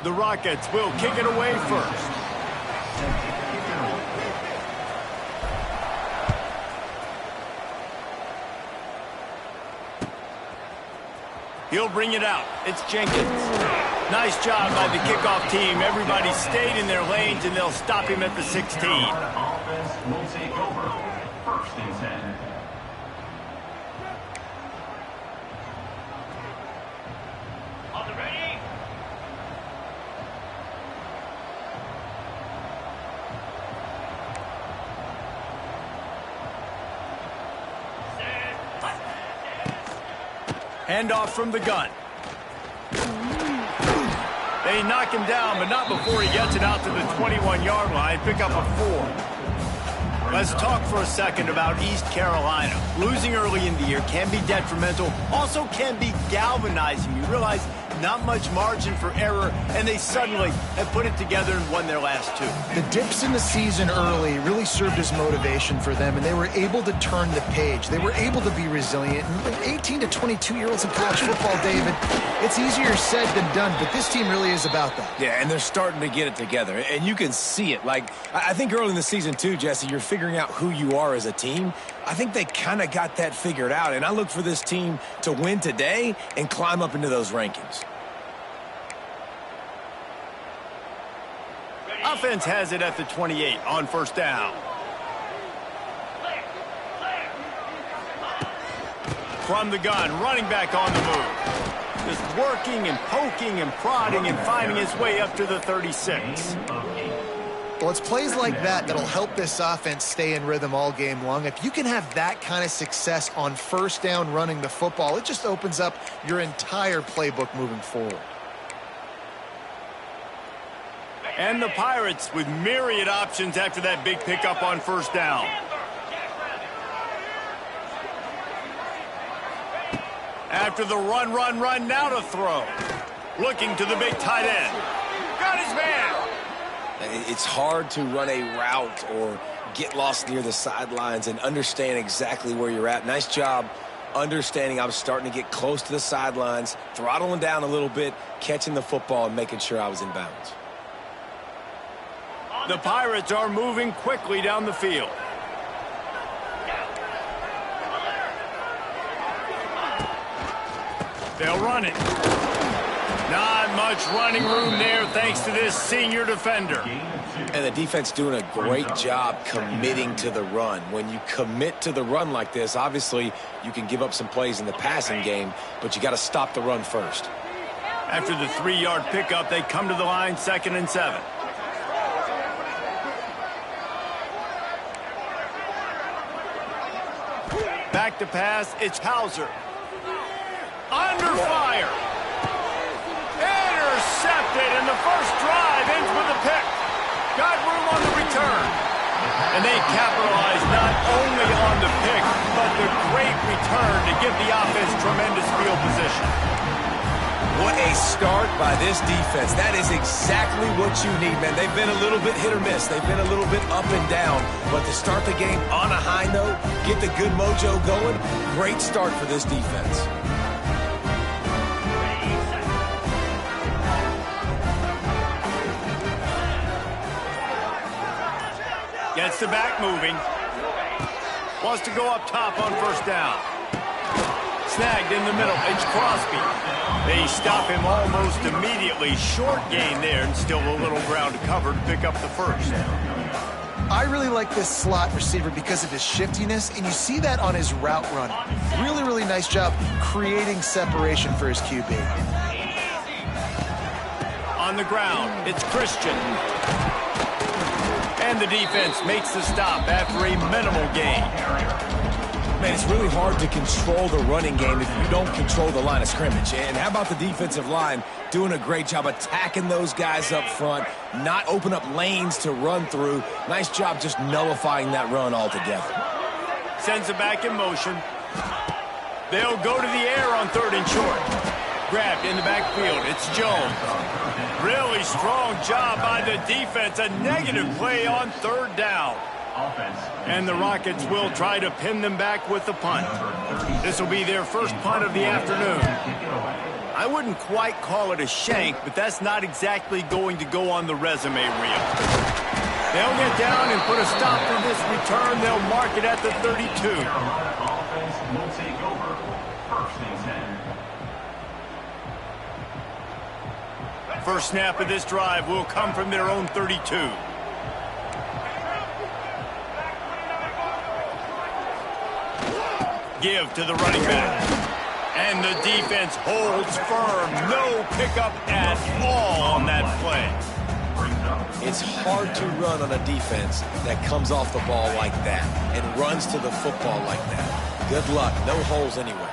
The Rockets will kick it away first. He'll bring it out. It's Jenkins. Nice job by the kickoff team. Everybody stayed in their lanes, and they'll stop him at the 16. Offense will take over. 1st and 10. On the ready. Handoff from the gun. They knock him down, but not before he gets it out to the 21-yard line. Pick up a 4. Let's talk for a second about East Carolina. Losing early in the year can be detrimental, also can be galvanizing. You realize not much margin for error, and they suddenly have put it together and won their last 2. The dips in the season early really served as motivation for them, and they were able to turn the page. They were able to be resilient. And 18 to 22-year-olds in college football, David, it's easier said than done, but this team really is about that. Yeah, and they're starting to get it together, and you can see it. Like, I think early in the season, too, Jesse, you're figuring out who you are as a team. I think they kind of got that figured out, and I look for this team to win today and climb up into those rankings. Offense has it at the 28 on 1st down. From the gun, running back on the move. Just working and poking and prodding and finding his way up to the 36. Well, it's plays like that that'll help this offense stay in rhythm all game long. If you can have that kind of success on 1st down running the football, it just opens up your entire playbook moving forward. And the Pirates with myriad options after that big pickup on 1st down. After the run, now to throw. Looking to the big tight end. Got his man. It's hard to run a route or get lost near the sidelines and understand exactly where you're at. Nice job understanding I was starting to get close to the sidelines, throttling down a little bit, catching the football and making sure I was in bounds. The Pirates are moving quickly down the field. They'll run it. Not much running room there thanks to this senior defender. And the defense doing a great job committing to the run. When you commit to the run like this, obviously you can give up some plays in the passing game, but you got to stop the run first. After the 3-yard pickup, they come to the line, 2nd and 7. Back to pass, it's Hauser. Under fire. Intercepted, and the first drive ends with a pick. Got room on the return. And they capitalize not only on the pick, but the great return to give the offense tremendous field position. What a start by this defense. That is exactly what you need, man. They've been a little bit hit or miss. They've been a little bit up and down. But to start the game on a high note, get the good mojo going, great start for this defense. Gets the back moving. Wants to go up top on 1st down. Snagged in the middle. It's Crosby. They stop him almost immediately. Short gain there, and still a little ground to cover to pick up the 1st. I really like this slot receiver because of his shiftiness, and you see that on his route running. Really, really nice job creating separation for his QB. On the ground, it's Christian. And the defense makes the stop after a minimal gain. Man, it's really hard to control the running game if you don't control the line of scrimmage. And how about the defensive line doing a great job attacking those guys up front, not open up lanes to run through. Nice job just nullifying that run altogether. Sends it back in motion. They'll go to the air on 3rd and short. Grabbed in the backfield. It's Jones. Really strong job by the defense. A negative play on 3rd down. And the Rockets will try to pin them back with the punt. This will be their first punt of the afternoon. I wouldn't quite call it a shank, but that's not exactly going to go on the resume reel. They'll get down and put a stop to this return. They'll mark it at the 32. Carolina offense will take over. First and 10. First snap of this drive will come from their own 32. Give to the running back. And the defense holds firm. No pickup at all on that play. It's hard to run on a defense that comes off the ball like that and runs to the football like that. Good luck. No holes anywhere.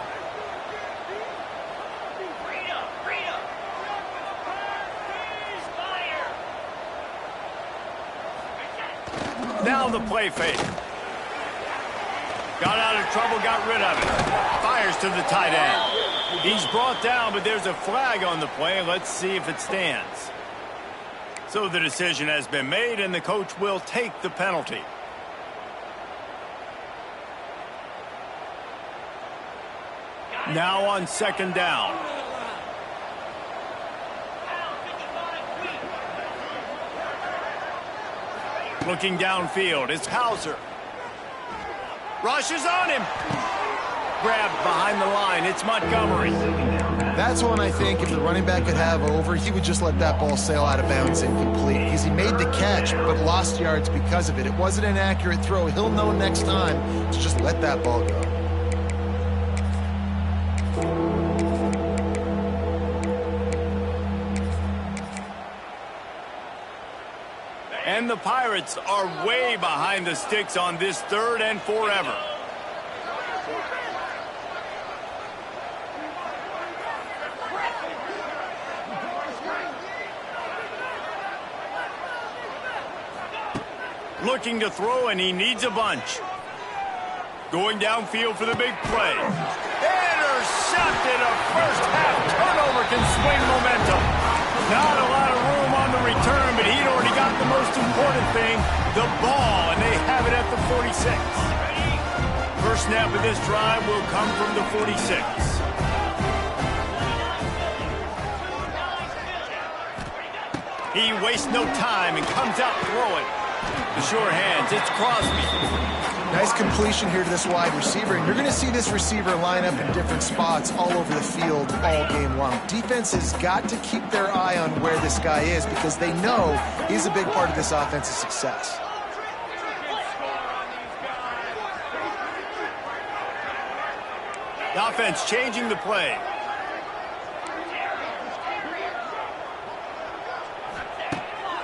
Now the play fake. Got out of trouble, got rid of it. Fires to the tight end. He's brought down, but there's a flag on the play. Let's see if it stands. So the decision has been made, and the coach will take the penalty. Now on second down. Looking downfield, it's Hauser. Rushes on him. Grabbed behind the line, it's Montgomery. That's one I think if the running back could have over, he would just let that ball sail out of bounds incomplete. Because he made the catch, but lost yards because of it. It wasn't an accurate throw. He'll know next time to just let that ball go. And the Pirates are way behind the sticks on this third and forever. Looking to throw, and he needs a bunch. Going downfield for the big play. Intercepted. A first half turnover can swing momentum. Not a lot of room on the return, but he'd already got the most important thing, the ball, and they have it at the 46. First snap of this drive will come from the 46. He wastes no time and comes out throwing. The sure hands, it's Crosby. Nice completion here to this wide receiver, and you're going to see this receiver line up in different spots all over the field all game long. Defense has got to keep their eye on where this guy is because they know he's a big part of this offense's success. The offense changing the play.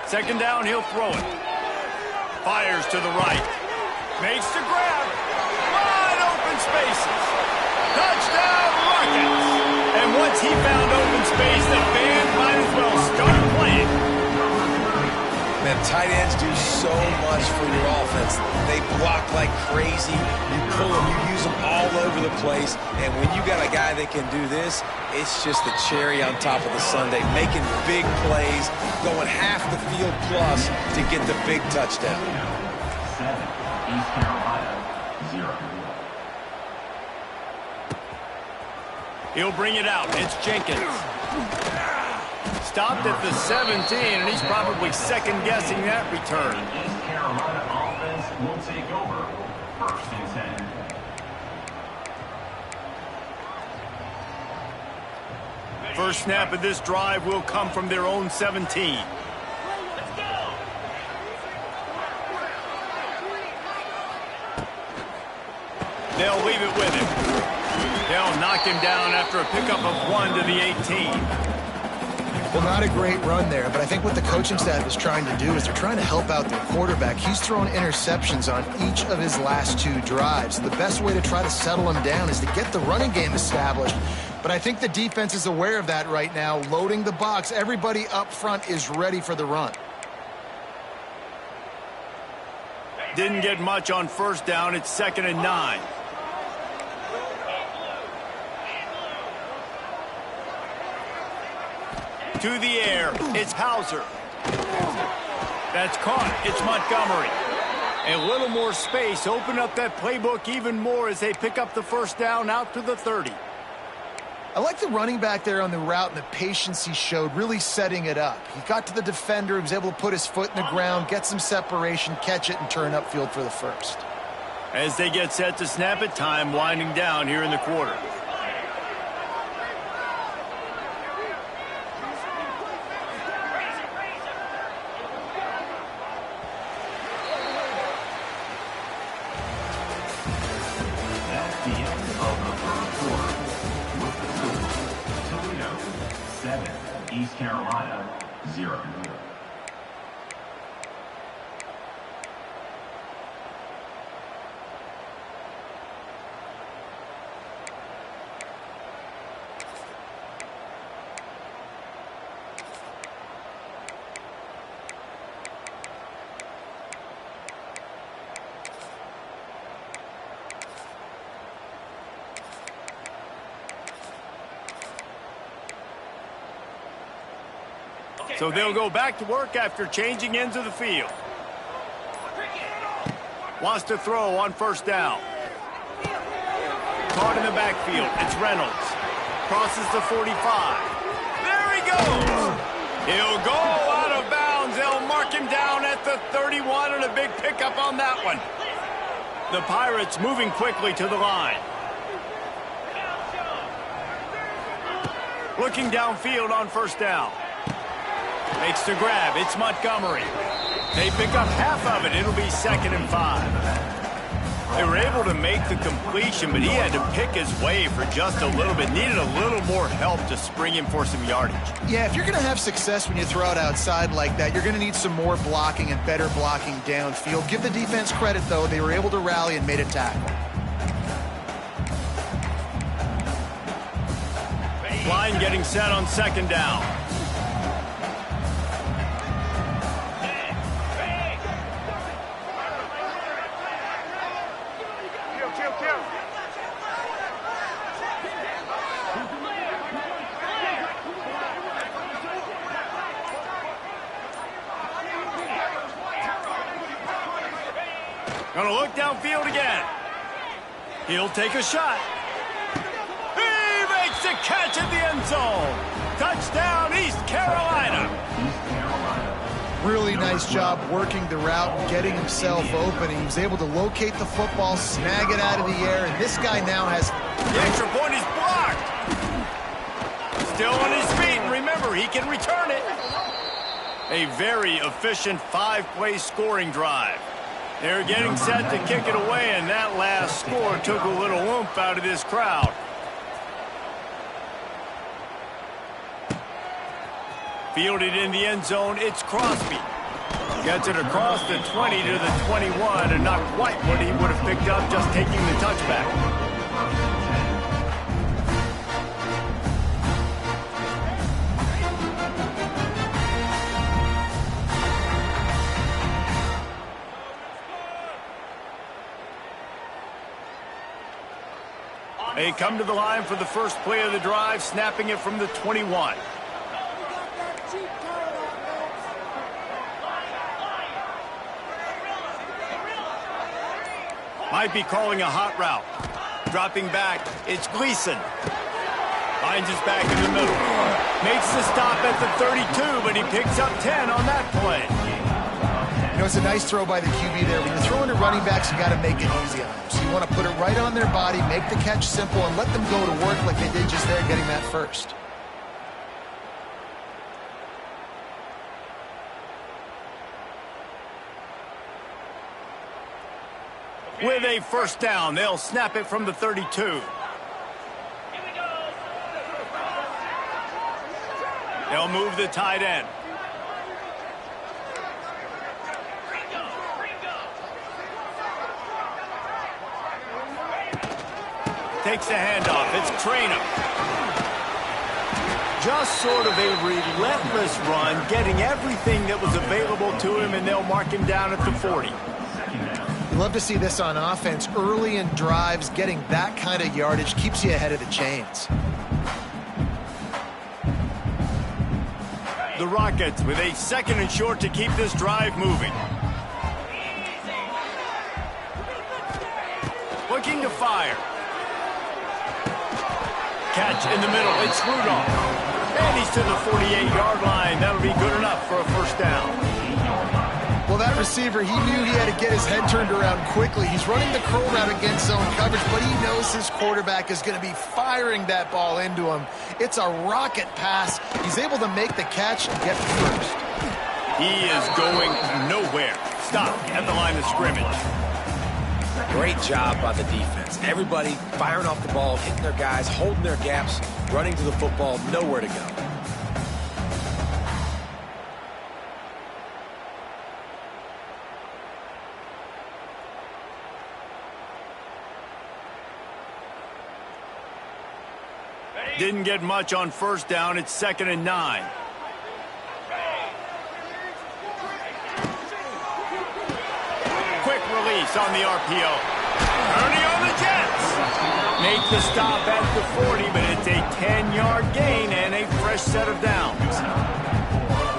Second down, he'll throw it. Fires to the right. Makes the grab. Wide open spaces. Touchdown, Rockets. And once he found open space, the band might as well start playing. Man, tight ends do so much for your offense. They block like crazy. You pull them, you use them all over the place. And when you got a guy that can do this, it's just the cherry on top of the sundae, making big plays, going half the field plus to get the big touchdown. 7, East Carolina, 0. He'll bring it out. It's Jenkins. Stopped at the 17, and he's probably second-guessing that return. East Carolina offense will take over. First and 10. First snap of this drive will come from their own 17. They'll leave it with him. They'll knock him down after a pickup of 1 to the 18. Well, not a great run there, but I think what the coaching staff is trying to do is they're trying to help out their quarterback. He's thrown interceptions on each of his last 2 drives. The best way to try to settle him down is to get the running game established. But I think the defense is aware of that right now, loading the box. Everybody up front is ready for the run. Didn't get much on first down. It's 2nd and 9. To the air, it's Hauser. That's caught. It's Montgomery. A little more space. Open up that playbook even more as they pick up the first down out to the 30. I like the running back there on the route and the patience he showed, really setting it up. He got to the defender, he was able to put his foot in the ground, get some separation, catch it, and turn upfield for the first. As they get set to snap it, time winding down here in the quarter. That's the end of the first quarter. With the score, Toledo 7, East Carolina 0. So they'll go back to work after changing ends of the field. Wants to throw on first down. Caught in the backfield. It's Reynolds. Crosses the 45. There he goes. He'll go out of bounds. They'll mark him down at the 31, and a big pickup on that one. The Pirates moving quickly to the line. Looking downfield on first down. Makes the grab. It's Montgomery. They pick up half of it. It'll be 2nd and 5. They were able to make the completion, but he had to pick his way for just a little bit. Needed a little more help to spring him for some yardage. Yeah, if you're going to have success when you throw it outside like that, you're going to need some more blocking and better blocking downfield. Give the defense credit, though. They were able to rally and made a tackle. Line getting set on 2nd down. Gonna look downfield again. He'll take a shot. He makes a catch at the end zone. Touchdown, East Carolina. Really nice job working the route and getting himself open. He was able to locate the football, snag it out of the air, and this guy now has... The extra point is blocked. Still on his feet, and remember, he can return it. A very efficient 5-play scoring drive. They're getting set to kick it away, and that last score took a little oomph out of this crowd. Fielded in the end zone, it's Crosby. Gets it across the 20 to the 21, and not quite what he would have picked up just taking the touchback. They come to the line for the first play of the drive, snapping it from the 21. Might be calling a hot route. Dropping back, it's Gleason. Finds his back in the middle. Makes the stop at the 32, but he picks up 10 on that play. You know, it's a nice throw by the QB there. When you're throwing to running backs, you got to make it easy on them. So you want to put it right on their body, make the catch simple, and let them go to work like they did just there, getting that first. With a first down, they'll snap it from the 32. They'll move the tight end. Takes the handoff. It's Traynor. Just sort of a relentless run, getting everything that was available to him, and they'll mark him down at the 40. You love to see this on offense. Early in drives, getting that kind of yardage keeps you ahead of the chains. The Rockets with a 2nd and short to keep this drive moving. Looking to fire. catch in the middle. It's Rudolph. And he's to the 48-yard line. That'll be good enough for a first down. Well, that receiver, he knew he had to get his head turned around quickly. He's running the curl route against zone coverage, but he knows his quarterback is going to be firing that ball into him. It's a rocket pass. He's able to make the catch and get the first. He is going nowhere. Stop at the line of scrimmage. Great job by the defense. Everybody firing off the ball, hitting their guys, holding their gaps, running to the football, nowhere to go. Didn't get much on first down. It's 2nd and 9. Quick release on the RPO. Earning on the Jets. Make the stop at the 40, but it's a 10-yard gain and a fresh set of downs.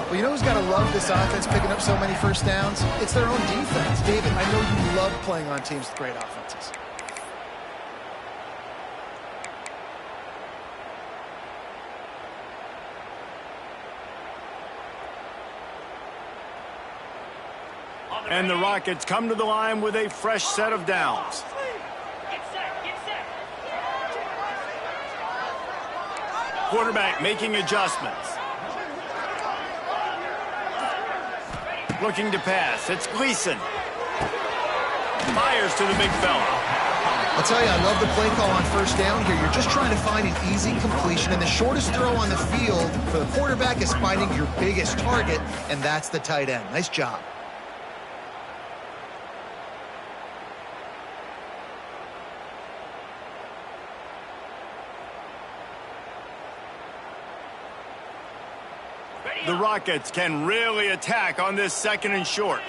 Well, you know who's got to love this offense picking up so many first downs? It's their own defense. David, I know you love playing on teams with great offenses. And the Rockets come to the line with a fresh set of downs. Quarterback making adjustments. Looking to pass. It's Gleason. Fires to the big fella. I'll tell you, I love the play call on first down here. You're just trying to find an easy completion, and the shortest throw on the field for the quarterback is finding your biggest target, and that's the tight end. Nice job. The Rockets can really attack on this 2nd and short.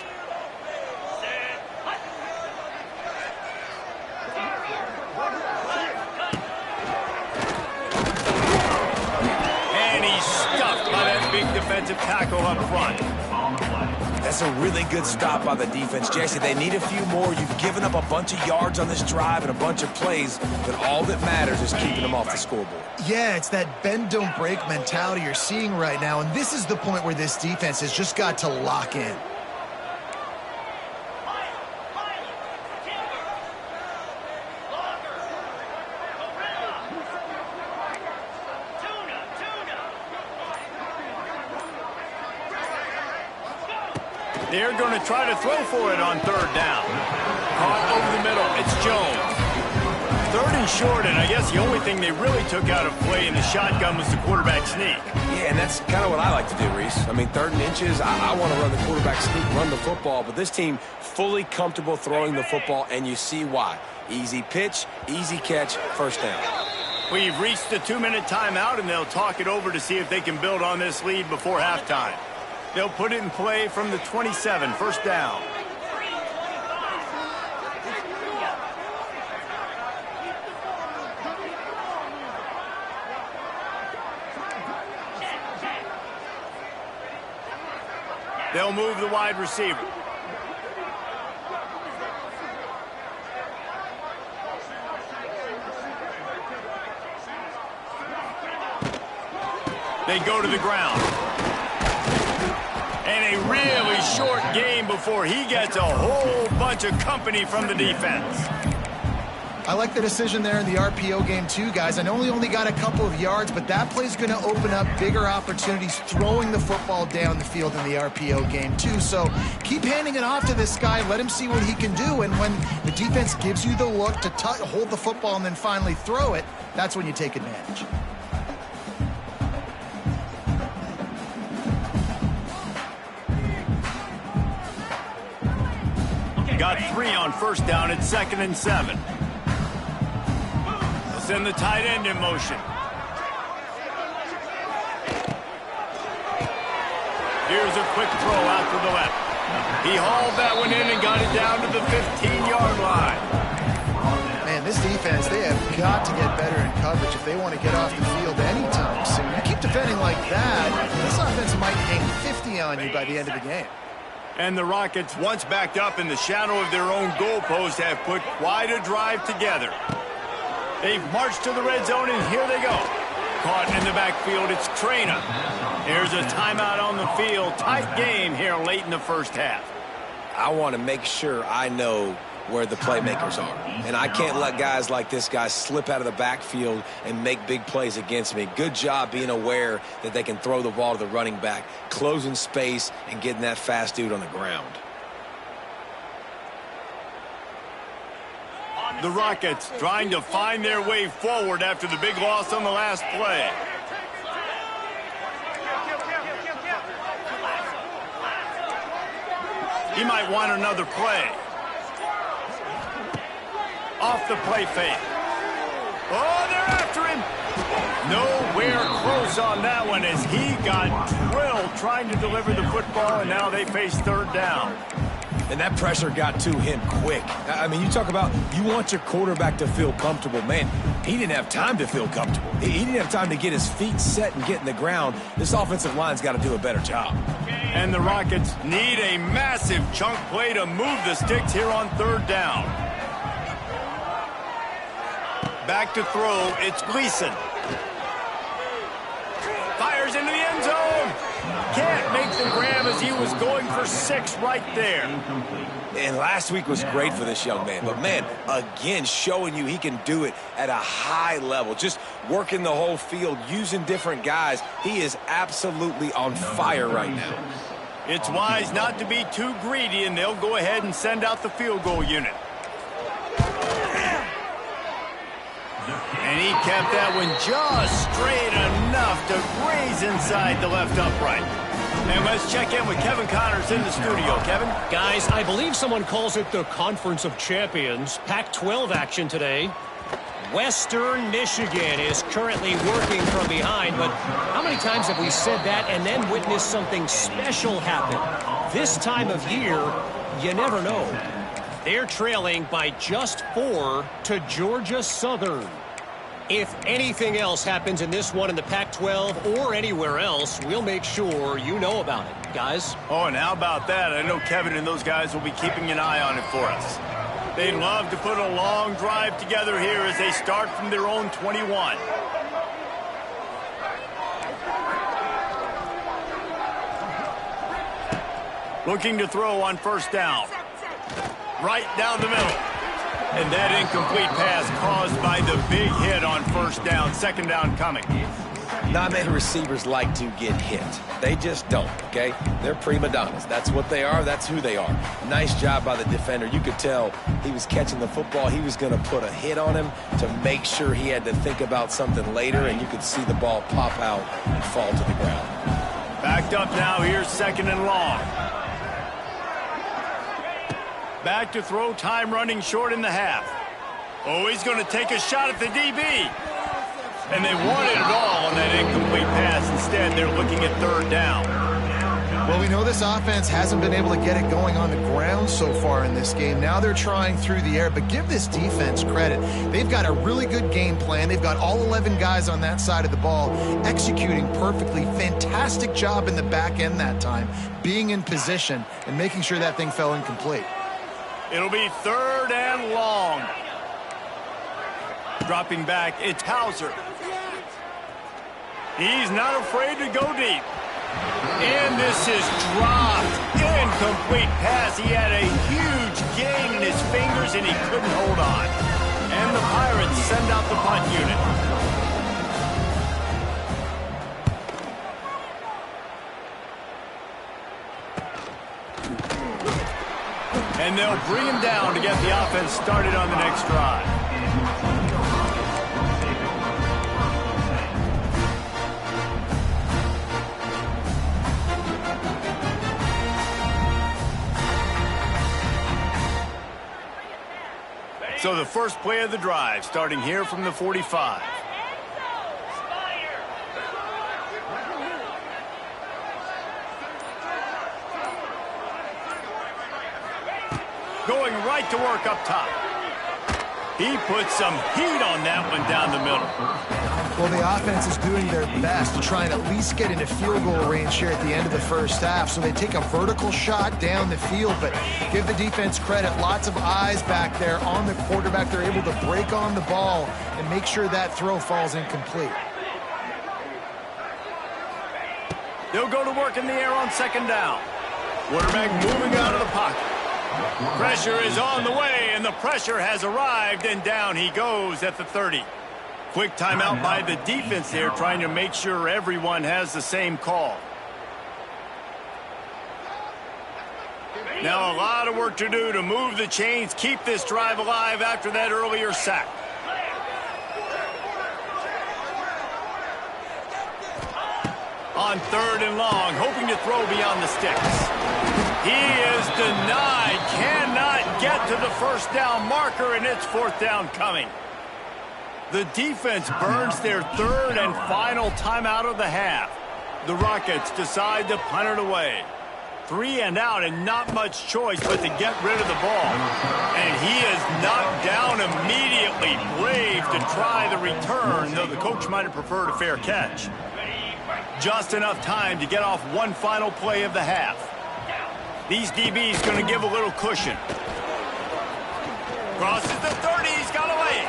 And he's stuffed by that big defensive tackle up front. That's a really good stop by the defense, Jesse. They need a few more. You've given up a bunch of yards on this drive and a bunch of plays, but all that matters is keeping them off the scoreboard. Yeah, it's that bend, don't break mentality you're seeing right now, and this is the point where this defense has just got to lock in. They're going to try to throw for it on 3rd down. Caught over the middle. It's Jones. 3rd and short, and I guess the only thing they really took out of play in the shotgun was the quarterback sneak. Yeah, and that's kind of what I like to do, Reese. I mean, 3rd and inches, I want to run the quarterback sneak, run the football, but this team fully comfortable throwing the football, and you see why. Easy pitch, easy catch, first down. We've reached the 2-minute timeout, and they'll talk it over to see if they can build on this lead before halftime. They'll put it in play from the 27, first down. They'll move the wide receiver. They go to the ground. And a really short game before he gets a whole bunch of company from the defense. I like the decision there in the RPO game too, guys. I know he only got a couple of yards, but that play's going to open up bigger opportunities throwing the football down the field in the RPO game too. So keep handing it off to this guy. Let him see what he can do. And when the defense gives you the look to hold the football and then finally throw it, that's when you take advantage. Got 3 on first down. It's 2nd and 7. They'll send the tight end in motion. Here's a quick throw out to the left. He hauled that one in and got it down to the 15-yard line. Man, this defense, they have got to get better in coverage if they want to get off the field anytime soon. You keep defending like that, this offense might hang 50 on you by the end of the game. And the Rockets, once backed up in the shadow of their own goalpost, have put quite a drive together. They've marched to the red zone, and here they go. Caught in the backfield, it's Traina. There's a timeout on the field. Tight game here late in the first half. I want to make sure I know where the playmakers are. And I can't let guys like this guy slip out of the backfield and make big plays against me. Good job being aware that they can throw the ball to the running back, closing space, and getting that fast dude on the ground. The Rockets trying to find their way forward after the big loss on the last play. He might want another play. Off the play fake. Oh, they're after him. Nowhere close on that one as he got drilled trying to deliver the football, and now they face third down. And that pressure got to him quick. I mean, you talk about you want your quarterback to feel comfortable. Man, he didn't have time to feel comfortable. He didn't have time to get his feet set and get in the ground. This offensive line's got to do a better job. And the Rockets need a massive chunk play to move the sticks here on third down. Back to throw, it's Gleason. Fires into the end zone. Can't make the grab as he was going for 6 right there. And last week was great for this young man. But, man, again, showing you he can do it at a high level. Just working the whole field, using different guys. He is absolutely on fire right now. It's wise not to be too greedy, and they'll go ahead and send out the field goal unit. And he kept that one just straight enough to graze inside the left upright. And let's check in with Kevin Connors in the studio. Kevin? Guys, I believe someone calls it the Conference of Champions. Pac-12 action today. Western Michigan is currently working from behind, but how many times have we said that and then witnessed something special happen? This time of year, you never know. They're trailing by just 4 to Georgia Southern. If anything else happens in this one in the Pac-12 or anywhere else, we'll make sure you know about it, guys. Oh, and how about that? I know Kevin and those guys will be keeping an eye on it for us. They'd love to put a long drive together here as they start from their own 21. Looking to throw on first down. Right down the middle. And that incomplete pass caused by the big hit on first down. Second down coming. Not many receivers like to get hit. They just don't, okay? They're prima donnas. That's what they are. That's who they are. Nice job by the defender. You could tell he was catching the football. He was going to put a hit on him to make sure he had to think about something later, and you could see the ball pop out and fall to the ground. Backed up now. Here's second and long. Back to throw, time running short in the half. Oh, he's going to take a shot at the DB. And they wanted it all on that incomplete pass. Instead, they're looking at third down. Well, we know this offense hasn't been able to get it going on the ground so far in this game. Now they're trying through the air, but give this defense credit. They've got a really good game plan. They've got all 11 guys on that side of the ball executing perfectly. Fantastic job in the back end that time, being in position and making sure that thing fell incomplete. It'll be third and long. Dropping back, it's Hauser. He's not afraid to go deep. And this is dropped. Incomplete pass. He had a huge gain in his fingers, and he couldn't hold on. And the Pirates send out the punt unit. And they'll bring him down to get the offense started on the next drive. So the first play of the drive, starting here from the 45. Going right to work up top. He put some heat on that one down the middle. Well, the offense is doing their best to try and at least get into field goal range here at the end of the first half. So they take a vertical shot down the field, but give the defense credit. Lots of eyes back there on the quarterback. They're able to break on the ball and make sure that throw falls incomplete. They'll go to work in the air on second down. Quarterback moving out of the pocket. Pressure is on the way, and the pressure has arrived, and down he goes at the 30. Quick timeout by the defense there, trying to make sure everyone has the same call. Now a lot of work to do to move the chains, keep this drive alive after that earlier sack. On third and long, hoping to throw beyond the sticks. He is denied, cannot get to the first down marker, and it's fourth down coming. The defense burns their third and final timeout of the half. The Rockets decide to punt it away. 3 and out, and not much choice but to get rid of the ball. And he is knocked down immediately. Brave to try the return, though the coach might have preferred a fair catch. Just enough time to get off one final play of the half. These DBs going to give a little cushion. Crosses the 30, he's got away.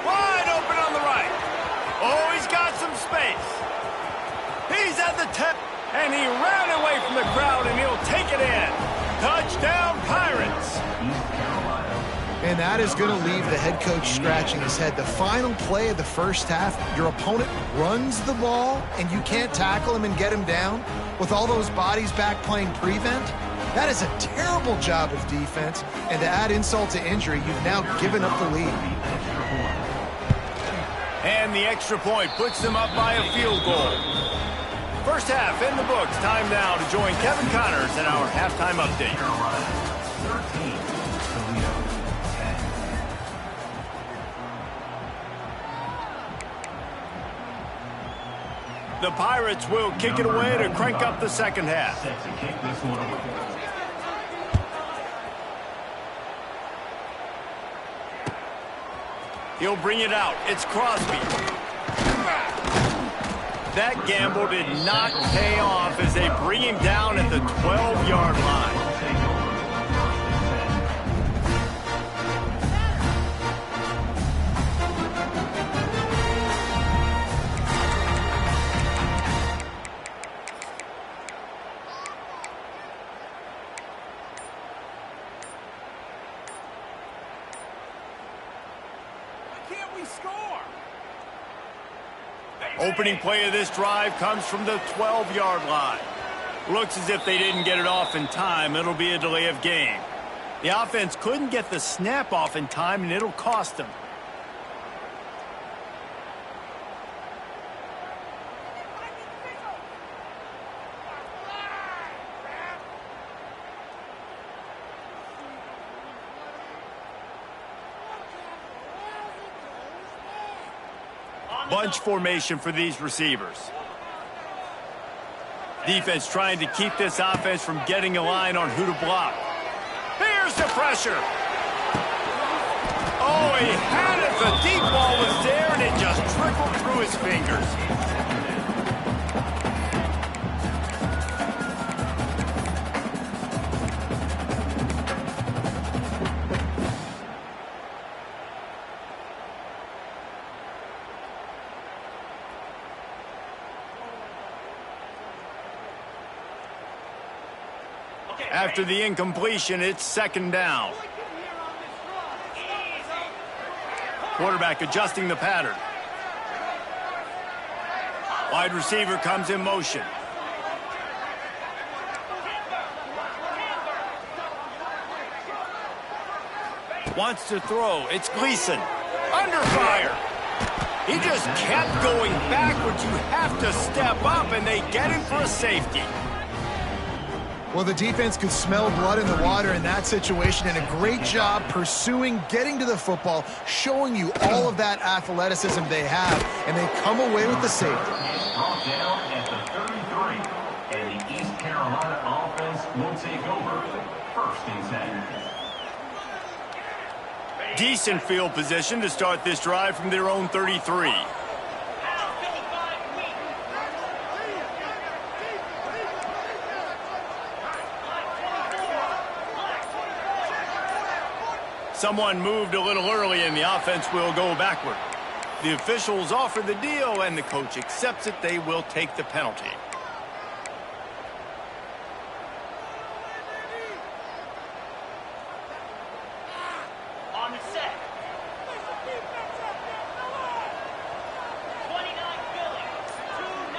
Wide open on the right. Oh, he's got some space. He's at the 10, and he ran away from the crowd, and he'll take it in. Touchdown, Pirates. And that is going to leave the head coach scratching his head. The final play of the first half, your opponent runs the ball, and you can't tackle him and get him down with all those bodies back playing prevent. That is a terrible job of defense, and to add insult to injury, you've now given up the lead. And the extra point puts them up by a field goal. First half in the books. Time now to join Kevin Connors in our halftime update. The Pirates will kick it away to crank up the second half. He'll bring it out. It's Crosby. That gamble did not pay off as they bring him down at the 12-yard line. Opening play of this drive comes from the 12-yard line. Looks as if they didn't get it off in time. It'll be a delay of game. The offense couldn't get the snap off in time, and it'll cost them. Bunch formation for these receivers. Defense trying to keep this offense from getting a line on who to block. Here's the pressure. Oh, he had it. The deep ball was there, and it just trickled through his fingers. After the incompletion, it's second down. Quarterback adjusting the pattern. Wide receiver comes in motion. Wants to throw. It's Gleason. Under fire. He just kept going backwards. You have to step up, and they get him for a safety. Well, the defense could smell blood in the water in that situation, and a great job pursuing, getting to the football, showing you all of that athleticism they have, and they come away with the safety. Brought down at the 33, and the East Carolina offense will take over. First and 10. decent field position to start this drive from their own 33. Someone moved a little early and the offense will go backward. The officials offer the deal and the coach accepts it. They will take the penalty. On the set. 29 Philly. 2-9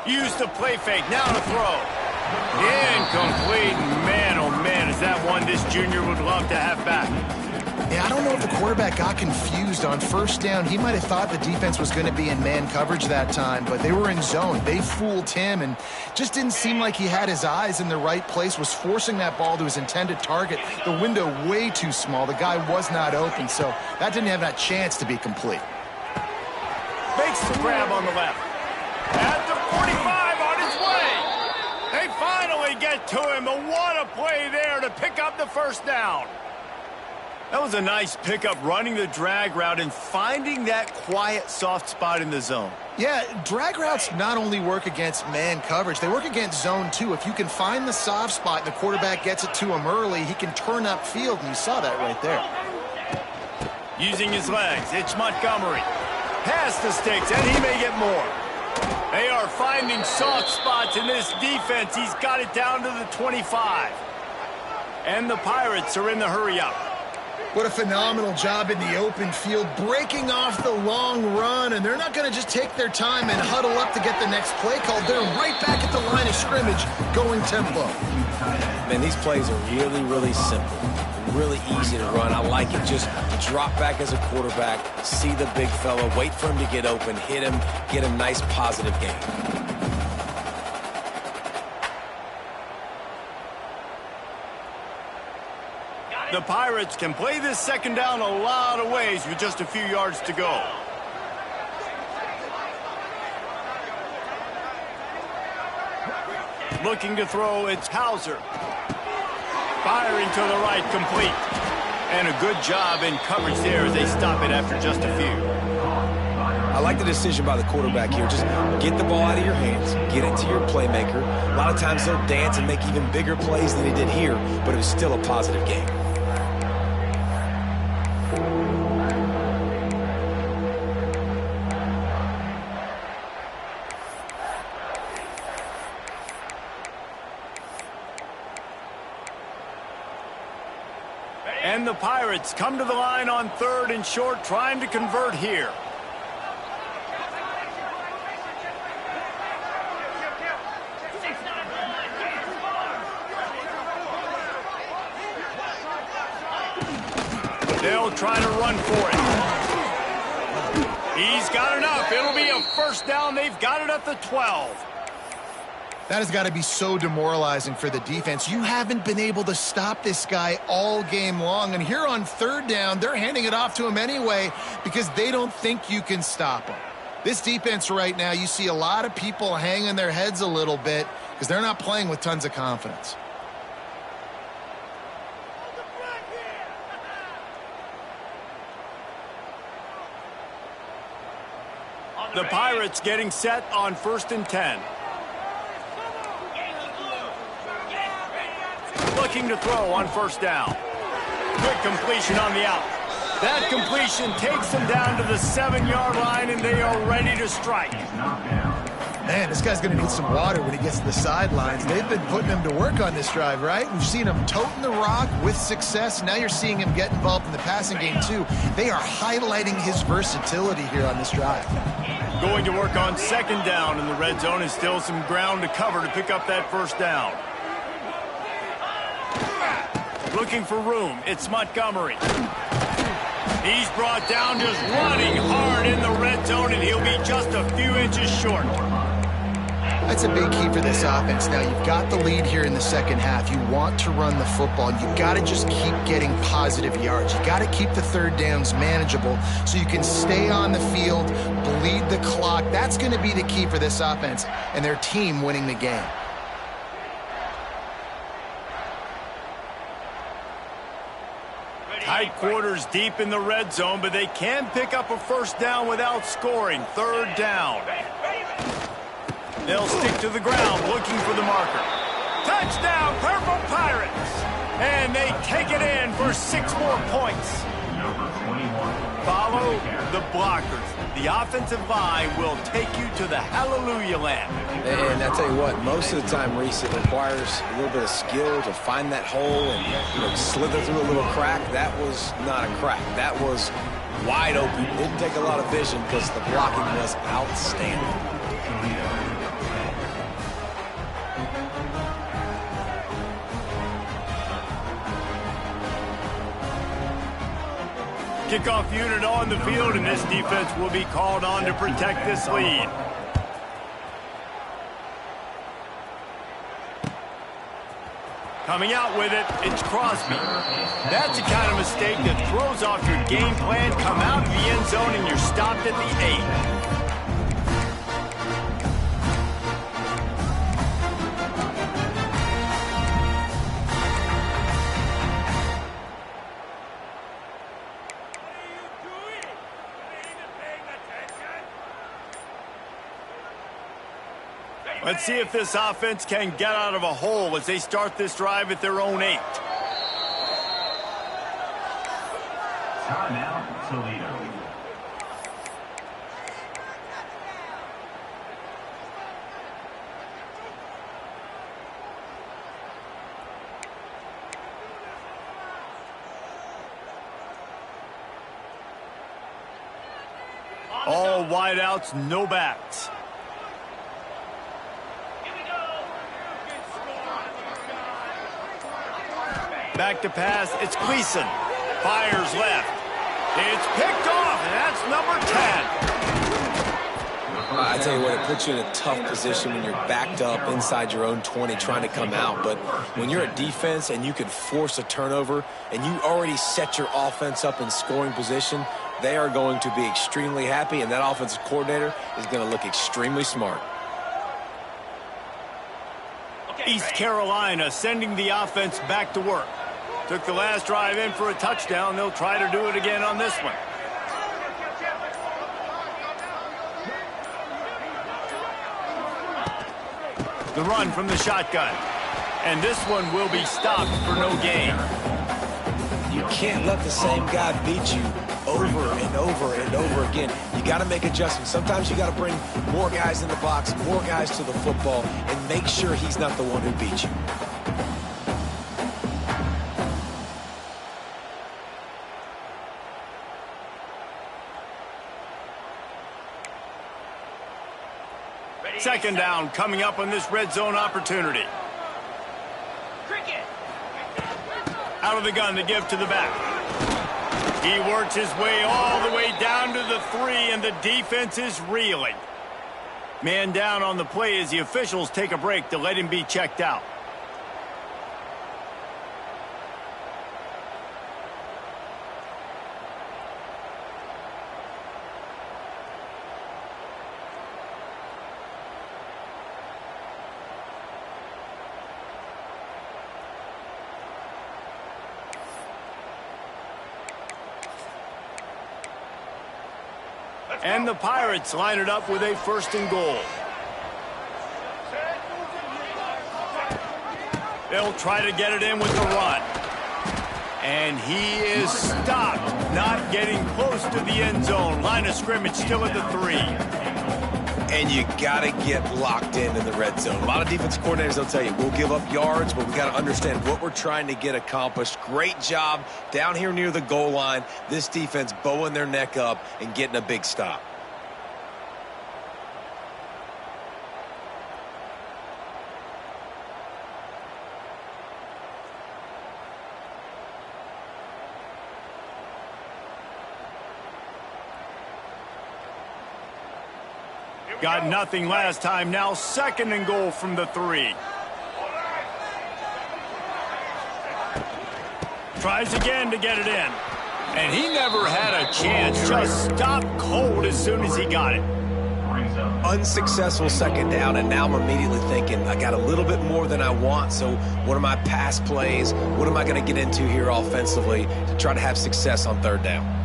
Philly. Use the play fake. Now to throw. Incomplete. Man, oh man, is that one this junior would love to have back. Yeah, I don't know if the quarterback got confused on first down. He might have thought the defense was going to be in man coverage that time, but they were in zone. They fooled him and just didn't seem like he had his eyes in the right place, was forcing that ball to his intended target. The window way too small. The guy was not open, so that didn't have that chance to be complete. Makes the grab on the left. At the 45 on his way. They finally get to him. But what a play there to pick up the first down. That was a nice pickup, running the drag route and finding that quiet, soft spot in the zone. Yeah, drag routes not only work against man coverage, they work against zone too. If you can find the soft spot and the quarterback gets it to him early, he can turn upfield, and you saw that right there. Using his legs, it's Montgomery. Past the sticks, and he may get more. They are finding soft spots in this defense. He's got it down to the 25. And the Pirates are in the hurry-up. What a phenomenal job in the open field, breaking off the long run, and they're not going to just take their time and huddle up to get the next play called. They're right back at the line of scrimmage, going tempo. Man, these plays are really, really simple. Really easy to run. I like it. Just drop back as a quarterback, see the big fella, wait for him to get open, hit him, get a nice positive gain. The Pirates can play this second down a lot of ways with just a few yards to go. Looking to throw, it's Hauser. Firing to the right, complete. And a good job in coverage there as they stop it after just a few. I like the decision by the quarterback here. Just get the ball out of your hands, get it to your playmaker. A lot of times they'll dance and make even bigger plays than he did here, but it was still a positive game. And the Pirates come to the line on 3rd and short, trying to convert here. They'll try to run for it. He's got enough. It'll be a first down. They've got it at the 12. That has got to be so demoralizing for the defense. You haven't been able to stop this guy all game long. And here on 3rd down, they're handing it off to him anyway because they don't think you can stop him. This defense right now, you see a lot of people hanging their heads a little bit because they're not playing with tons of confidence. The Pirates getting set on 1st and 10. Looking to throw on 1st down. Quick completion on the out. That completion takes them down to the 7-yard line, and they are ready to strike. Man, this guy's going to need some water when he gets to the sidelines. They've been putting him to work on this drive, right? We've seen him toting the rock with success. Now you're seeing him get involved in the passing game, too. They are highlighting his versatility here on this drive. Going to work on 2nd down in the red zone, and still some ground to cover to pick up that first down. Looking for room, it's Montgomery. He's brought down just running hard in the red zone, and he'll be just a few inches short. That's a big key for this offense. Now, you've got the lead here in the second half. You want to run the football. You've got to just keep getting positive yards. You've got to keep the 3rd downs manageable so you can stay on the field, bleed the clock. That's going to be the key for this offense and their team winning the game. Tight quarters deep in the red zone, but they can pick up a first down without scoring. Third down. They'll stick to the ground looking for the marker. Touchdown, Purple Pirates! And they take it in for 6 more points. Number 21. Follow the blockers. The offensive line will take you to the hallelujah land. And I tell you what, most of the time, Reese, it requires a little bit of skill to find that hole and slither through a little crack. That was not a crack. That was wide open. Didn't take a lot of vision because the blocking was outstanding. Kickoff unit on the field, and this defense will be called on to protect this lead. Coming out with it, it's Crosby. That's the kind of mistake that throws off your game plan. Come out of the end zone and you're stopped at the 8. Let's see if this offense can get out of a hole as they start this drive at their own 8. Timeout, Toledo. All wideouts, no backs. Back to pass, it's Gleason. Fires left. It's picked off, and that's number 10. I tell you what, it puts you in a tough position when you're backed up inside your own 20 trying to come out. But when you're a defense and you can force a turnover and you already set your offense up in scoring position, they are going to be extremely happy, and that offensive coordinator is going to look extremely smart. East Carolina sending the offense back to work. Took the last drive in for a touchdown. They'll try to do it again on this one. The run from the shotgun. And this one will be stopped for no gain. You can't let the same guy beat you over and over and over again. You got to make adjustments. Sometimes you got to bring more guys in the box, more guys to the football, and make sure he's not the one who beat you. Second down coming up on this red zone opportunity. Out of the gun to give to the back. He works his way all the way down to the 3, and the defense is reeling. Man down on the play as the officials take a break to let him be checked out. And the Pirates line it up with a 1st and goal. They'll try to get it in with the run. And he is stopped, not getting close to the end zone. Line of scrimmage still at the 3. And you got to get locked in the red zone. A lot of defense coordinators will tell you, we'll give up yards, but we got to understand what we're trying to get accomplished. Great job down here near the goal line. This defense bowing their neck up and getting a big stop. Got nothing last time. Now 2nd and goal from the 3. Tries again to get it in. And he never had a chance. Just stopped cold as soon as he got it. unsuccessful second down, and now I'm immediately thinking, I got a little bit more than I want, so what are my pass plays? What am I going to get into here offensively to try to have success on third down?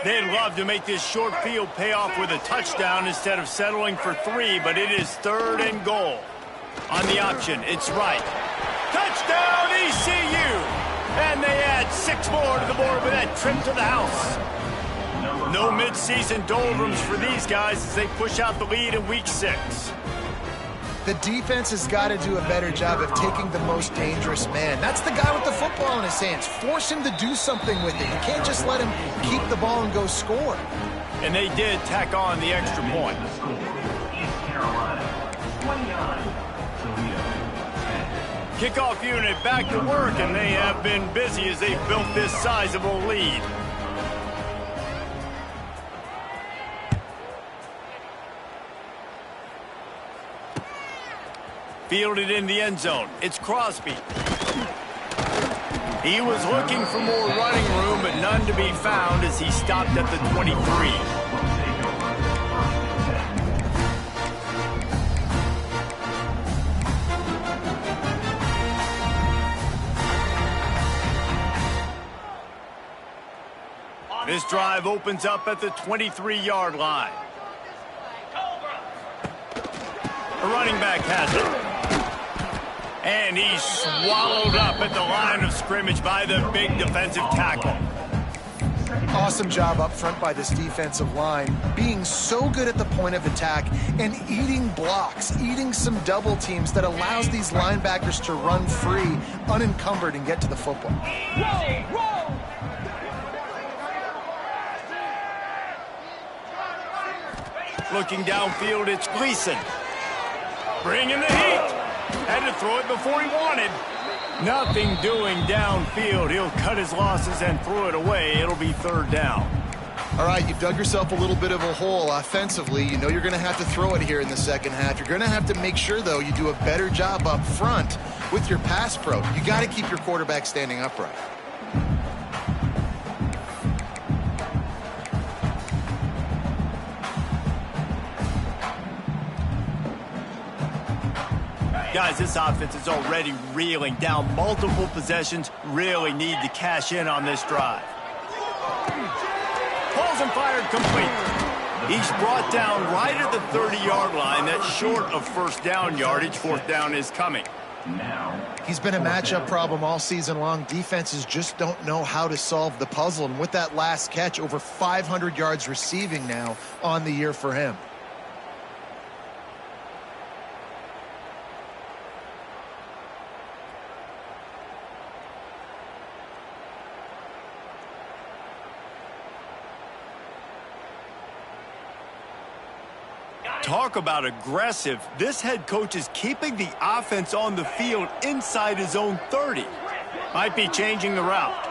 They'd love to make this short field pay off with a touchdown instead of settling for 3, but it is 3rd and goal. On the option, it's right. Touchdown, ECU! And they add 6 more to the board with that trip to the house. No midseason doldrums for these guys as they push out the lead in Week 6. The defense has got to do a better job of taking the most dangerous man. That's the guy with the football in his hands. Force him to do something with it. You can't just let him keep the ball and go score. And they did tack on the extra point. East Carolina, 29. Toledo, 10. Kickoff unit back to work, and they have been busy as they've built this sizable lead. Fielded in the end zone. It's Crosby. He was looking for more running room, but none to be found as he stopped at the 23. This drive opens up at the 23-yard line. The running back has it. And he's swallowed up at the line of scrimmage by the big defensive tackle. Awesome job up front by this defensive line, being so good at the point of attack and eating blocks, eating some double teams that allows these linebackers to run free, unencumbered, and get to the football. Looking downfield, it's Gleason. Bringing the heat. Had to throw it before he wanted. Nothing doing downfield. He'll cut his losses and throw it away. It'll be 3rd down. All right, you've dug yourself a little bit of a hole offensively. You know you're going to have to throw it here in the second half. You're going to have to make sure, though, you do a better job up front with your pass pro. You got to keep your quarterback standing upright. Guys, this offense is already reeling down multiple possessions. Really need to cash in on this drive. Pulls and fired complete. He's brought down right at the 30-yard line. That's short of 1st down yardage. 4th down is coming. He's been a matchup problem all season long. Defenses just don't know how to solve the puzzle. And with that last catch, over 500 yards receiving now on the year for him. Talk about aggressive. This head coach is keeping the offense on the field inside his own 30. Might be changing the route.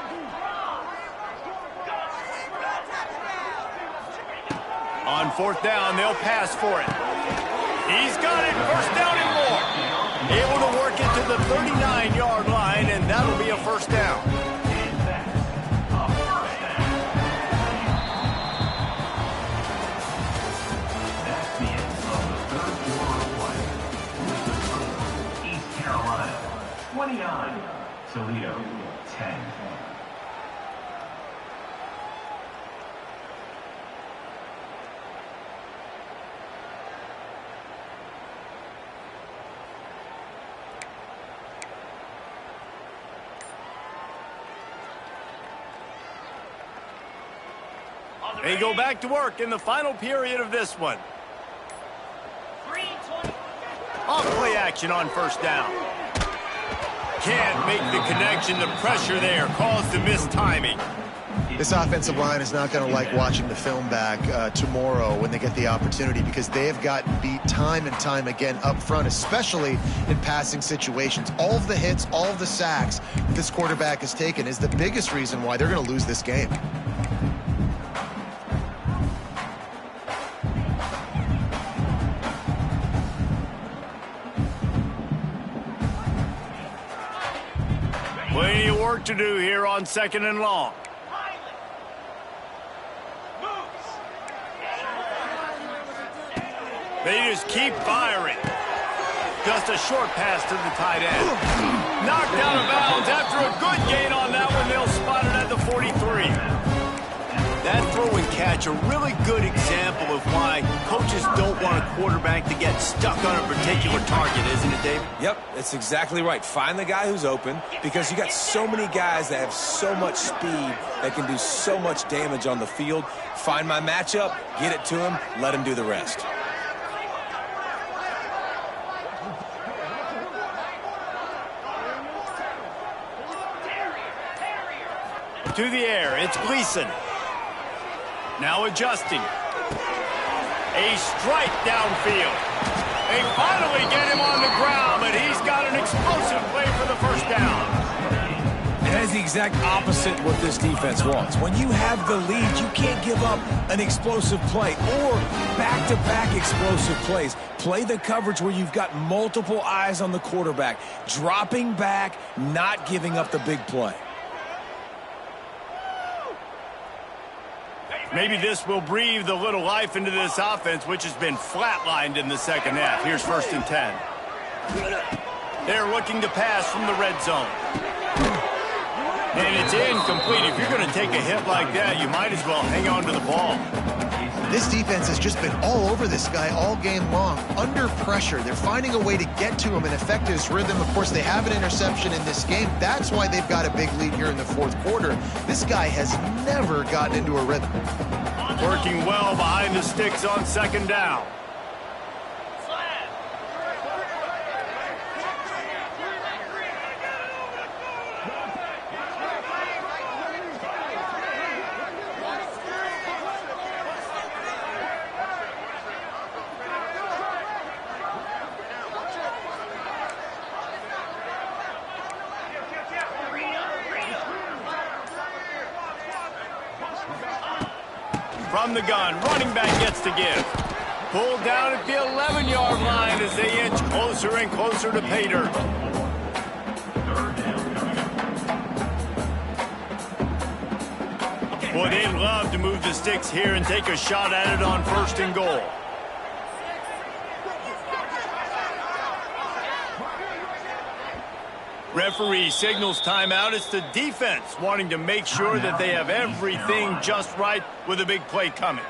On 4th down, they'll pass for it. He's got it. 1st down and more. Able to work it to the 39-yard line, and that'll be a 1st down. Toledo, 10. They go back to work in the final period of this one. Off play action on 1st down. Can't make the connection. The pressure there caused the mistiming. This offensive line is not going to like watching the film back tomorrow when they get the opportunity, because they have gotten beat time and time again up front, especially in passing situations. All of the hits, all of the sacks this quarterback has taken is the biggest reason why they're going to lose this game. Plenty of work to do here on 2nd and long. They just keep firing. Just a short pass to the tight end. Knocked out of bounds after a good gain on that one. They'll spot it at the 43. That throw and catch, a really good example of why coaches don't want a quarterback to get stuck on a particular target, isn't it, David? Yep, that's exactly right. Find the guy who's open, because you got so many guys that have so much speed that can do so much damage on the field. Find my matchup, get it to him, let him do the rest. To the air, it's Gleason. Now adjusting. A strike downfield. They finally get him on the ground, but he's got an explosive play for the first down. And that is the exact opposite what this defense wants. When you have the lead, you can't give up an explosive play or back-to-back explosive plays. Play the coverage where you've got multiple eyes on the quarterback, dropping back, not giving up the big play. Maybe this will breathe a little life into this offense, which has been flatlined in the second half. Here's 1st and 10. They're looking to pass from the red zone. And it's incomplete. If you're going to take a hit like that, you might as well hang on to the ball. This defense has just been all over this guy all game long. Under pressure, they're finding a way to get to him and affect his rhythm. Of course, they have an interception in this game. That's why they've got a big lead here in the 4th quarter. This guy has never gotten into a rhythm. Working well behind the sticks on 2nd down. From the gun, running back gets to give. Pulled down at the 11-yard line as they inch closer and closer to pay dirt. Boy, they'd love to move the sticks here and take a shot at it on 1st and goal. Referee signals timeout. It's the defense wanting to make sure that they have everything just right with a big play coming.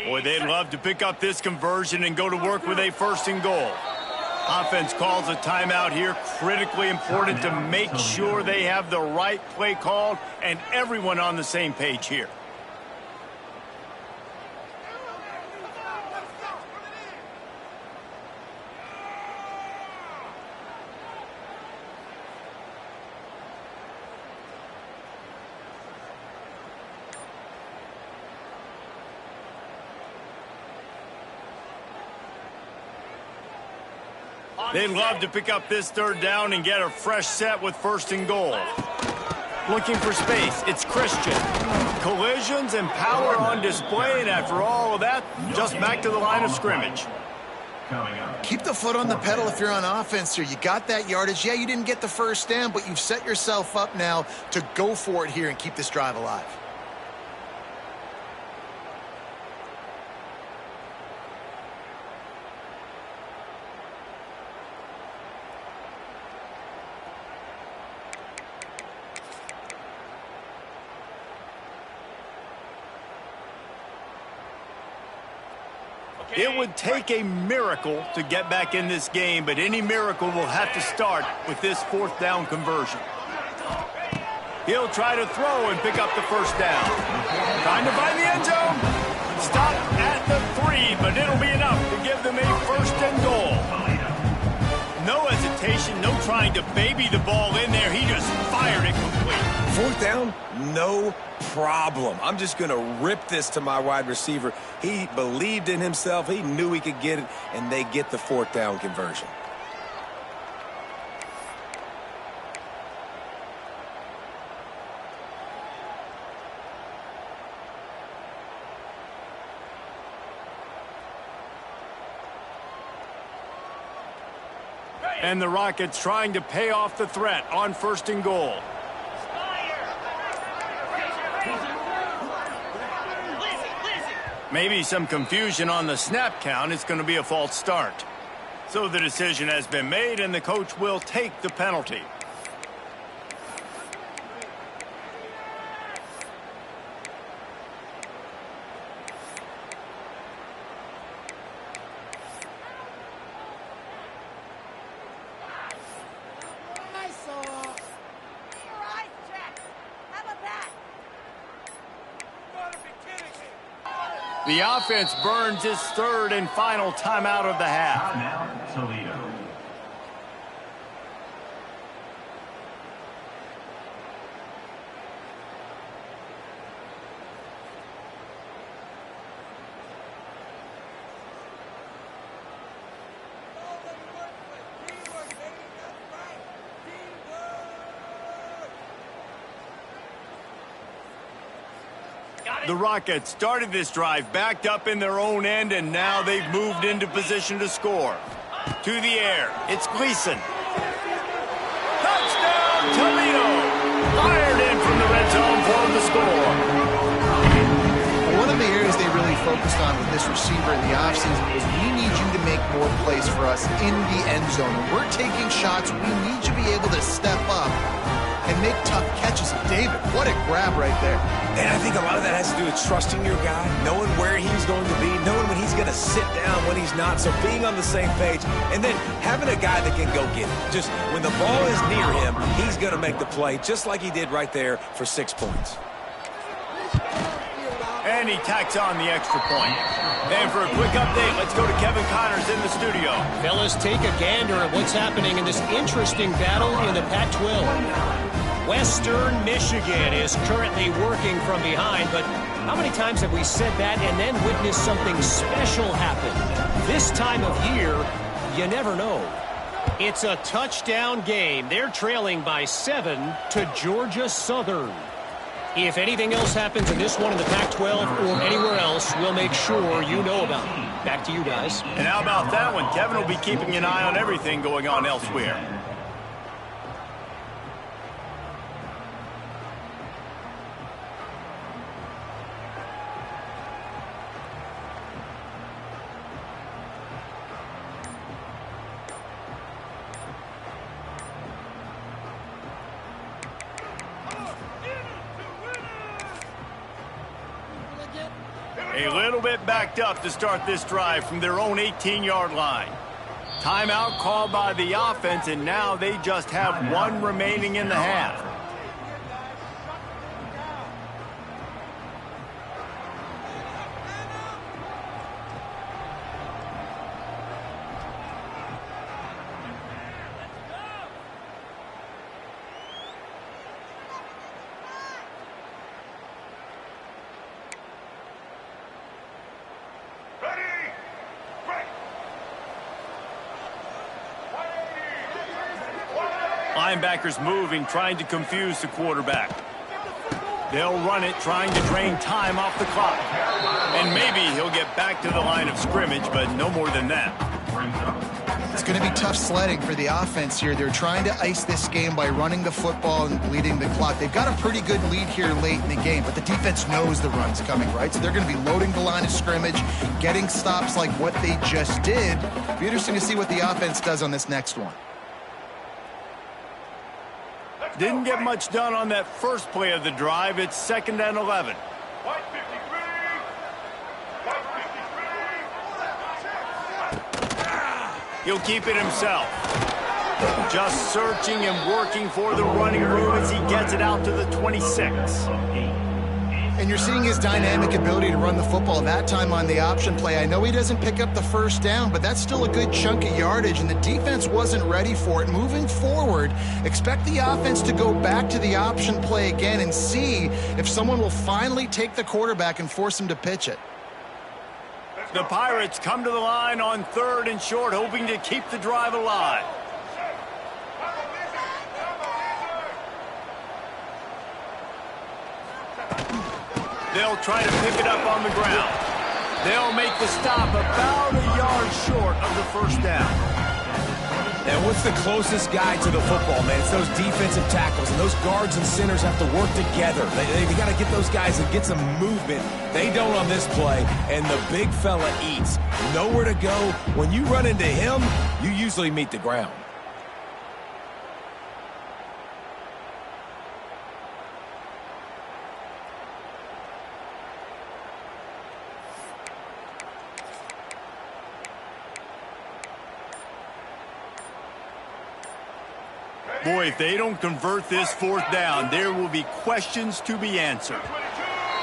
Boy, they'd love to pick up this conversion and go to work with a 1st and goal. Offense calls a timeout here. Critically important to make sure they have the right play called and everyone on the same page here. They'd love to pick up this 3rd down and get a fresh set with 1st and goal. Looking for space, it's Christian. Collisions and power on display, and after all of that, just back to the line of scrimmage. Keep the foot on the pedal if you're on offense here. You got that yardage. Yeah, you didn't get the 1st down, but you've set yourself up now to go for it here and keep this drive alive. It would take a miracle to get back in this game, but any miracle will have to start with this 4th down conversion. He'll try to throw and pick up the 1st down. Trying to find the end zone. Stop at the 3, but it'll be enough to give them a 1st and goal. No hesitation, no trying to baby the ball in there. He just fired it complete. 4th down, no problem. I'm just going to rip this to my wide receiver. He believed in himself. He knew he could get it, and they get the 4th down conversion. And the Rockets trying to pay off the threat on 1st and goal. Maybe some confusion on the snap count. It's going to be a false start. So the decision has been made, and the coach will take the penalty. The offense burns its 3rd and final timeout of the half. Now, Toledo. The Rockets started this drive backed up in their own end, and now they've moved into position to score. To the air, it's Gleason. Touchdown, Toledo! Fired in from the red zone for the score. One of the areas they really focused on with this receiver in the offseason was, we need you to make more plays for us in the end zone. When we're taking shots, we need you to be able to step up and make tough catches. David, what a grab right there. And I think a lot of that has to do with trusting your guy, knowing where he's going to be, knowing when he's going to sit down, when he's not. So being on the same page, and then having a guy that can go get it. Just when the ball is near him, he's going to make the play, just like he did right there for 6 points. And he tacks on the extra point. And for a quick update, let's go to Kevin Connors in the studio. Fellas, take a gander at what's happening in this interesting battle in the Pac-12. Western Michigan is currently working from behind, but how many times have we said that and then witnessed something special happen? This time of year, you never know. It's a touchdown game. They're trailing by 7 to Georgia Southern. If anything else happens in this one in the Pac-12 or anywhere else, we'll make sure you know about it. Back to you guys. And how about that one? Kevin will be keeping an eye on everything going on elsewhere. A little bit backed up to start this drive from their own 18-yard line. Timeout called by the offense, and now they just have 1 remaining in the half. Linebackers moving, trying to confuse the quarterback. They'll run it, trying to drain time off the clock. And maybe he'll get back to the line of scrimmage, but no more than that. It's going to be tough sledding for the offense here. They're trying to ice this game by running the football and bleeding the clock. They've got a pretty good lead here late in the game, but the defense knows the run's coming, right? So they're going to be loading the line of scrimmage, getting stops like what they just did. Be interesting to see what the offense does on this next one. Didn't get much done on that first play of the drive. It's 2nd and 11. He'll keep it himself. Just searching and working for the running room as he gets it out to the 26. And you're seeing his dynamic ability to run the football, that time on the option play. I know he doesn't pick up the first down, but that's still a good chunk of yardage, and the defense wasn't ready for it. Moving forward, expect the offense to go back to the option play again and see if someone will finally take the quarterback and force him to pitch it. The Pirates come to the line on 3rd and short, hoping to keep the drive alive. They'll try to pick it up on the ground. They'll make the stop about a yard short of the first down. And what's the closest guy to the football, man? It's those defensive tackles, and those guards and centers have to work together. They got to get those guys and get some movement. They don't on this play, and the big fella eats. Nowhere to go. When you run into him, you usually meet the ground. Boy, if they don't convert this 4th down, there will be questions to be answered.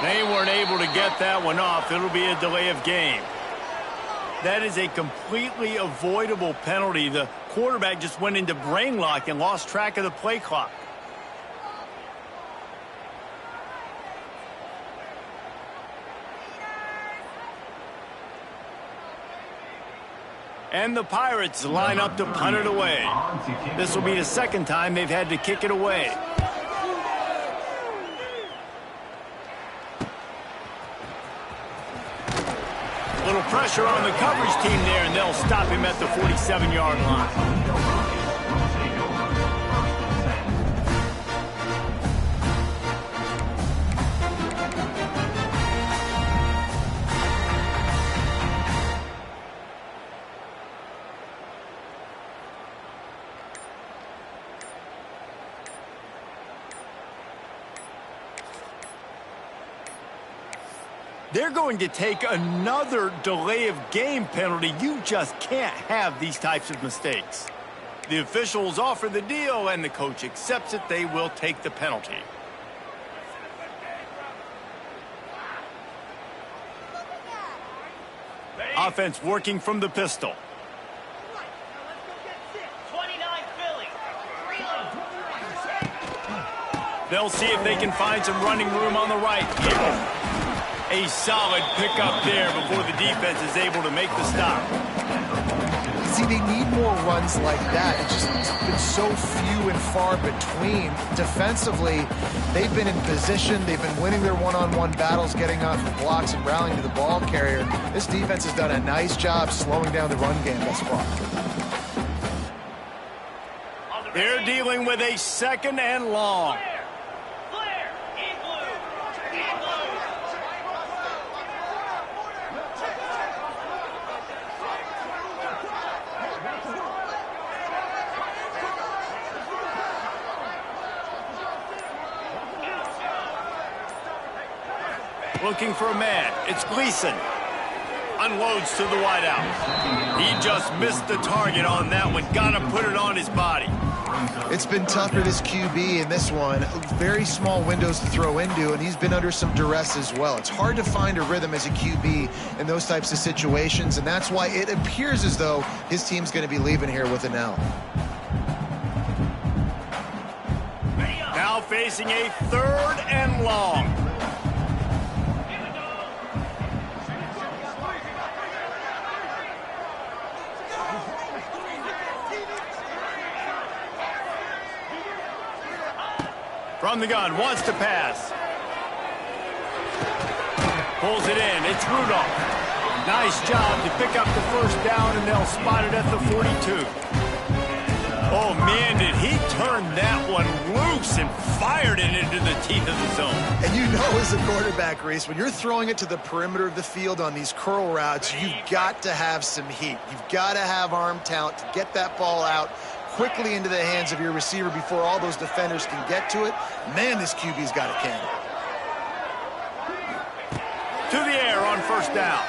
They weren't able to get that one off. It'll be a delay of game. That is a completely avoidable penalty. The quarterback just went into brain lock and lost track of the play clock. And the Pirates line up to punt it away. This will be the 2nd time they've had to kick it away. Little pressure on the coverage team there, and they'll stop him at the 47-yard line. They're going to take another delay of game penalty. You just can't have these types of mistakes. The officials offer the deal, and the coach accepts it. They will take the penalty. Offense working from the pistol. 29 Philly. They'll see if they can find some running room on the right here. A solid pickup there before the defense is able to make the stop. See, they need more runs like that. It's just been so few and far between. Defensively, they've been in position. They've been winning their one-on-one battles, getting off the blocks and rallying to the ball carrier. This defense has done a nice job slowing down the run game thus far. They're dealing with a 2nd and long. Looking for a man. It's Gleason. Unloads to the wideout. He just missed the target on that one. Got to put it on his body. It's been tough for this QB in this one. Very small windows to throw into, and he's been under some duress as well. It's hard to find a rhythm as a QB in those types of situations, and that's why it appears as though his team's going to be leaving here with an L. Now facing a 3rd and long. From the gun, wants to pass. Pulls it in. It's Rudolph. Nice job to pick up the first down, and they'll spot it at the 42. Oh, man, did he turn that one loose and fired it into the teeth of the zone. And you know, as a quarterback, Reese, when you're throwing it to the perimeter of the field on these curl routes, you've got to have some heat. You've got to have arm talent to get that ball out quickly into the hands of your receiver before all those defenders can get to it. Man, this QB's got a cannon. To the air on first down.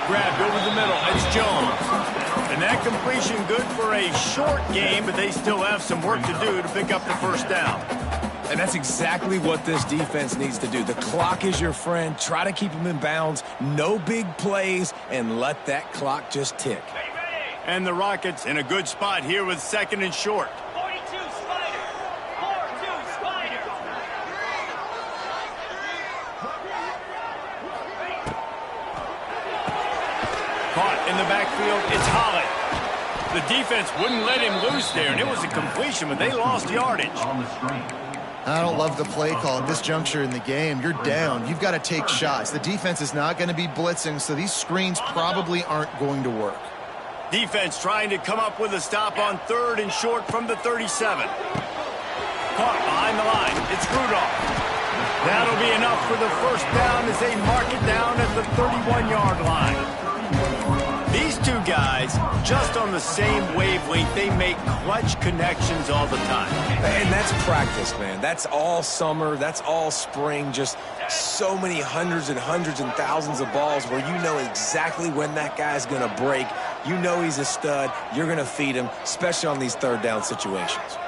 Grabbed over the middle. It's Jones. And that completion good for a short game, but they still have some work to do to pick up the first down. And that's exactly what this defense needs to do. The clock is your friend. Try to keep them in bounds. No big plays, and let that clock just tick. And the Rockets in a good spot here with 2nd and short. 42 Spider. 4-2 Spider. Caught in the backfield, it's Holly. The defense wouldn't let him loose there, and it was a completion, but they lost yardage. On the screen. I don't love the play call at this juncture in the game. You're down. You've got to take shots. The defense is not going to be blitzing, so these screens probably aren't going to work. Defense trying to come up with a stop on 3rd and short from the 37. Caught behind the line. It's Rudolph. That'll be enough for the first down as they mark it down at the 31-yard line. These two guys, just on the same wavelength, they make clutch connections all the time. And that's practice, man. That's all summer. That's all spring. Just so many hundreds and thousands of balls where you know exactly when that guy's going to break. You know he's a stud. You're going to feed him, especially on these 3rd down situations.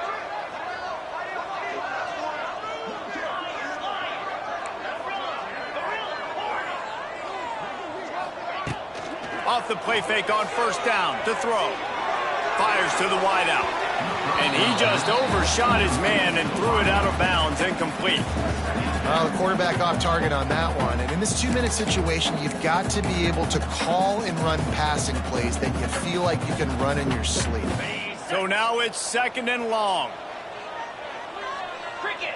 Off the play fake on 1st down to throw. Fires to the wideout. And he just overshot his man and threw it out of bounds, incomplete. Well, the quarterback off target on that one. And in this 2-minute situation, you've got to be able to call and run passing plays that you feel like you can run in your sleep. So now it's 2nd and long. Cricket.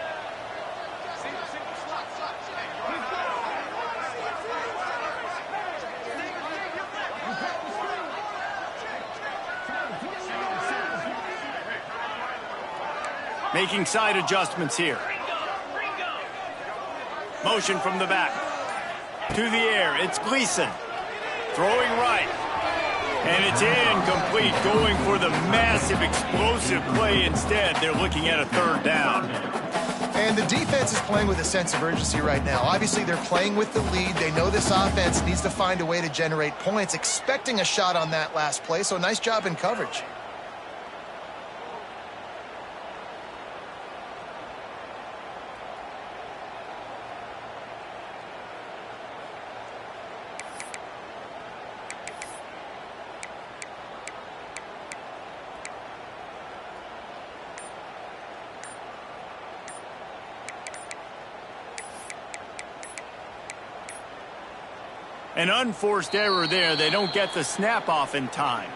Making side adjustments here. Motion from the back. To the air, it's Gleason. Throwing right. And it's incomplete, going for the massive explosive play instead. They're looking at a 3rd down. And the defense is playing with a sense of urgency right now. Obviously, they're playing with the lead. They know this offense needs to find a way to generate points, expecting a shot on that last play, so nice job in coverage. An unforced error there. They don't get the snap off in time.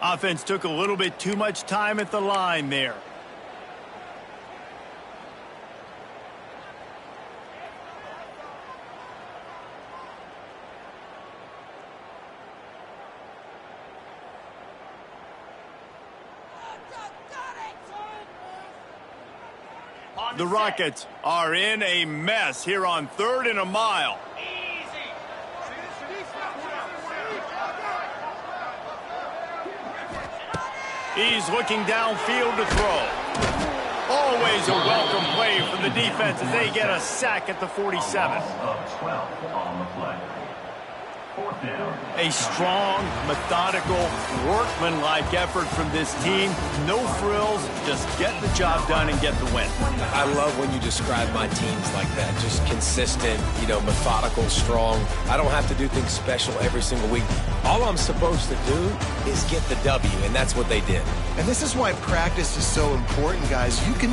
Offense took a little bit too much time at the line there. The Rockets are in a mess here on 3rd and a mile. He's looking downfield to throw. Always a welcome play for the defense as they get a sack at the 47. Of 12 on the play. 4th down. A strong, methodical, workmanlike effort from this team. No frills, just get the job done and get the win. I love when you describe my teams like that. Just consistent, methodical, strong. I don't have to do things special every single week. All I'm supposed to do is get the W, and that's what they did. And this is why practice is so important, guys. You can